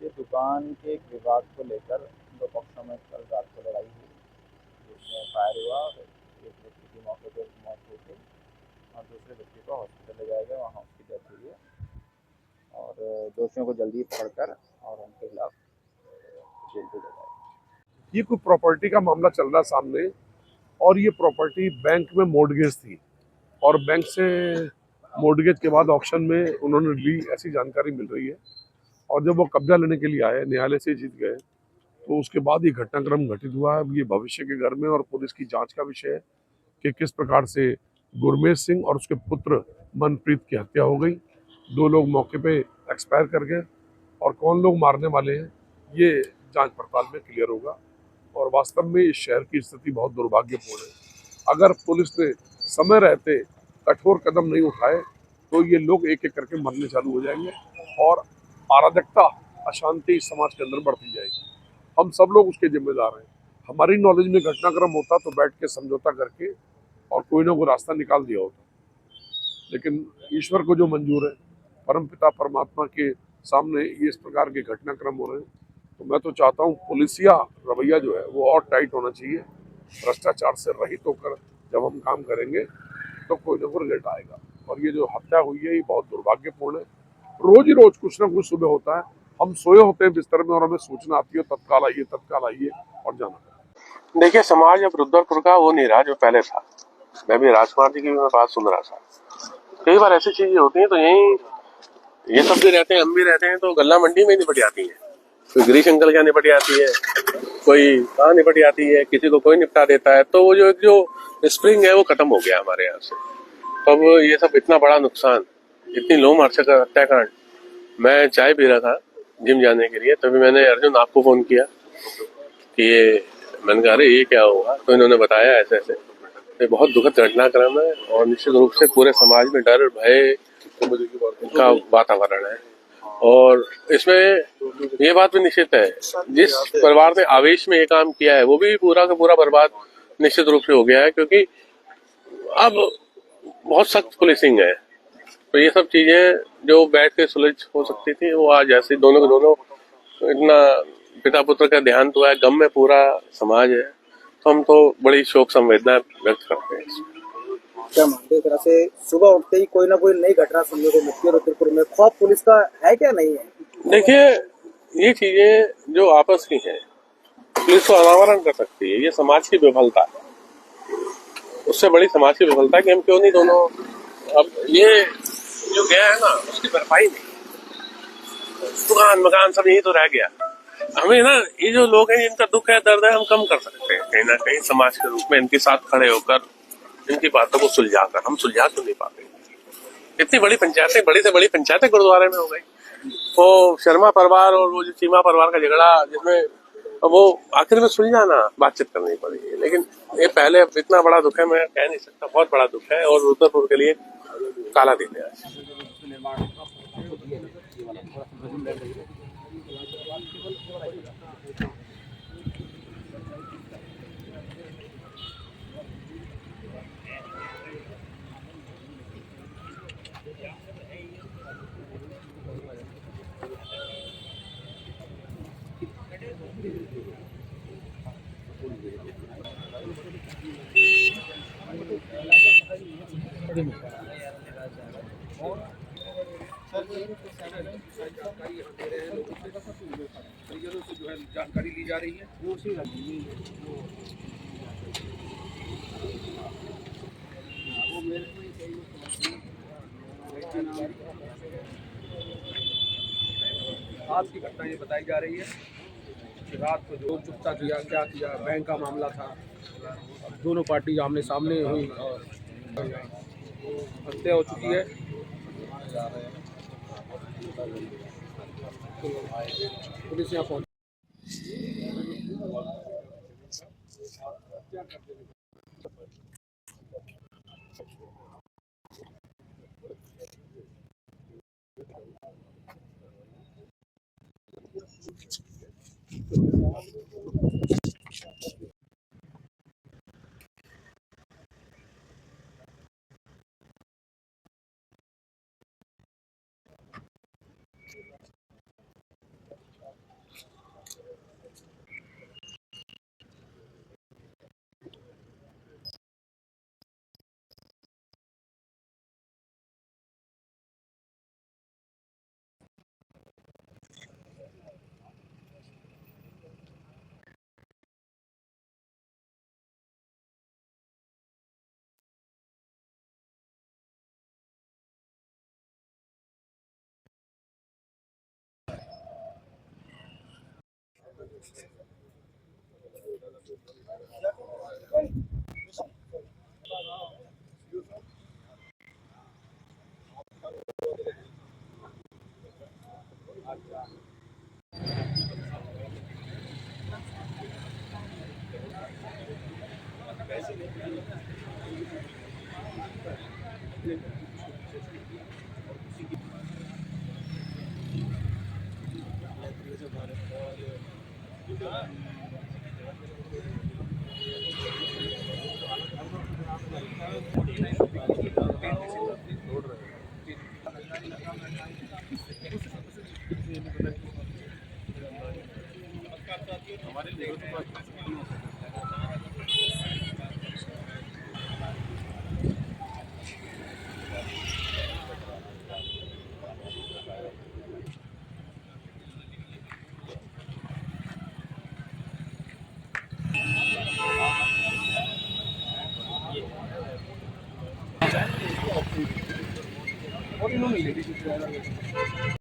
ये दुकान के एक विवाद को लेकर दो पक्षों में कल रात को लड़ाई हुई, जिसमें फायर हुआ और एक व्यक्ति की मौके पर मौत हो गई और दूसरे व्यक्ति को हॉस्पिटल ले जाया गया, वहाँ उसकी डेथ हुई है। और दोषियों को जल्दी पकड़कर और उनके खिलाफ जेल भेजा जाएगा। ये कोई प्रॉपर्टी का मामला चल रहा सामने, और ये प्रॉपर्टी बैंक में मॉर्गेज थी और बैंक से मॉर्गेज के बाद ऑक्शन में उन्होंने ली, ऐसी जानकारी मिल रही है। और जब वो कब्जा लेने के लिए आए, न्यायालय से जीत गए, तो उसके बाद ये घटनाक्रम घटित हुआ है। ये भविष्य के घर में और पुलिस की जांच का विषय है कि किस प्रकार से गुरमेश सिंह और उसके पुत्र मनप्रीत की हत्या हो गई। दो लोग मौके पे एक्सपायर कर गए और कौन लोग मारने वाले हैं ये जांच पड़ताल में क्लियर होगा। और वास्तव में इस शहर की स्थिति बहुत दुर्भाग्यपूर्ण है। अगर पुलिस ने समय रहते कठोर कदम नहीं उठाए तो ये लोग एक एक करके मरने चालू हो जाएंगे और अराजकता, अशांति इस समाज के अंदर बढ़ती जाएगी। हम सब लोग उसके जिम्मेदार हैं। हमारी नॉलेज में घटनाक्रम होता तो बैठ के समझौता करके और कोई ना कोई रास्ता निकाल दिया होता, लेकिन ईश्वर को जो मंजूर है, परम पिता परमात्मा के सामने ये इस प्रकार के घटनाक्रम हो रहे हैं। तो मैं तो चाहता हूँ पुलिसिया रवैया जो है वो और टाइट होना चाहिए। भ्रष्टाचार से रहित होकर जब हम काम करेंगे तो कोई ना कोई रिजल्ट आएगा। और ये जो हत्या हुई है ये बहुत दुर्भाग्यपूर्ण है। रोज ही रोज कुछ ना कुछ सुबह होता है, हम सोए होते हैं बिस्तर में और हमें सूचना आती है तत्काल आइए और जाना। देखिए, समाज अब रुद्रपुर का वो नहीं रहा जो पहले था। मैं भी राजकुमार जी की मैं बात सुन रहा था। कई बार ऐसी चीजें होती हैं तो यही ये सब भी रहते हैं, हम भी रहते हैं, तो गल्ला मंडी में निपट जाती है। कोई गिरीश अंकल क्या निपट जाती है, कोई कहाँ निपट जाती है, किसी को कोई निपटा देता है। तो वो जो स्प्रिंग है वो खत्म हो गया हमारे यहाँ से। तो अब ये सब इतना बड़ा नुकसान, इतनी लोमहर्षक हत्याकांड। मैं चाय पी रहा था जिम जाने के लिए, तभी मैंने अर्जुन आपको फोन किया कि ये, मैंने कहा अरे ये क्या हुआ, तो इन्होंने बताया ऐसे ऐसे। ये बहुत दुखद घटनाक्रम है और निश्चित रूप से पूरे समाज में डर भय का वातावरण है। और इसमें ये बात भी निश्चित है, जिस परिवार ने आवेश में ये काम किया है वो भी पूरा का पूरा बर्बाद निश्चित रूप से हो गया है, क्योंकि अब बहुत सख्त पुलिसिंग है। तो ये सब चीजें जो बैठ के सुलझ हो सकती थी वो आज ऐसे दोनों के दोनों, इतना पिता पुत्र का देहांत हुआ है, गम में पूरा समाज है। तो हम तो बड़ी शोक संवेदना व्यक्त करते हैं। क्या मानते हैं, तरह से सुबह उठते ही कोई ना कोई नई घटना सुनने को मिलती है रुद्रपुर में, खौफ पुलिस का है क्या नहीं है? देखिए, ये चीजें जो आपस की हैं पुलिस को अनावरण कर सकती है। ये समाज की विफलता है, उससे बड़ी समाज की विफलता है कि हम क्यों नहीं दोनों, अब ये जो गया है ना उसकी भरपाई नहीं, दुकान मकान सब यही तो रह गया। हमें ना ये जो लोग हैं इनका दुख है, दर्द है, हम कम कर सकते हैं कहीं ना कहीं समाज के रूप में इनके साथ खड़े होकर, इनकी बातों को सुलझाकर। हम सुलझा क्यों नहीं पाते? इतनी बड़ी पंचायतें, बड़ी से बड़ी पंचायतें गुरुद्वारे में हो गई। वो शर्मा परिवार और वो जो चीमा परिवार का झगड़ा, जिसमें वो आखिर में सुलझाना, बातचीत करनी पड़ेगी। लेकिन ये पहले इतना बड़ा दुख है, मैं कह नहीं सकता, बहुत बड़ा दुख है और रुद्रपुर के लिए काला दिन है। जानकारी ली जा रही है। आज की घटना ये बताई जा रही है कि रात को जो चुपता किया, क्या किया, बैंक का मामला था। दोनों पार्टी आमने सामने हुई और हत्या हो चुकी है। पुलिस यहाँ पहुंची। और इन्होंने लेडीज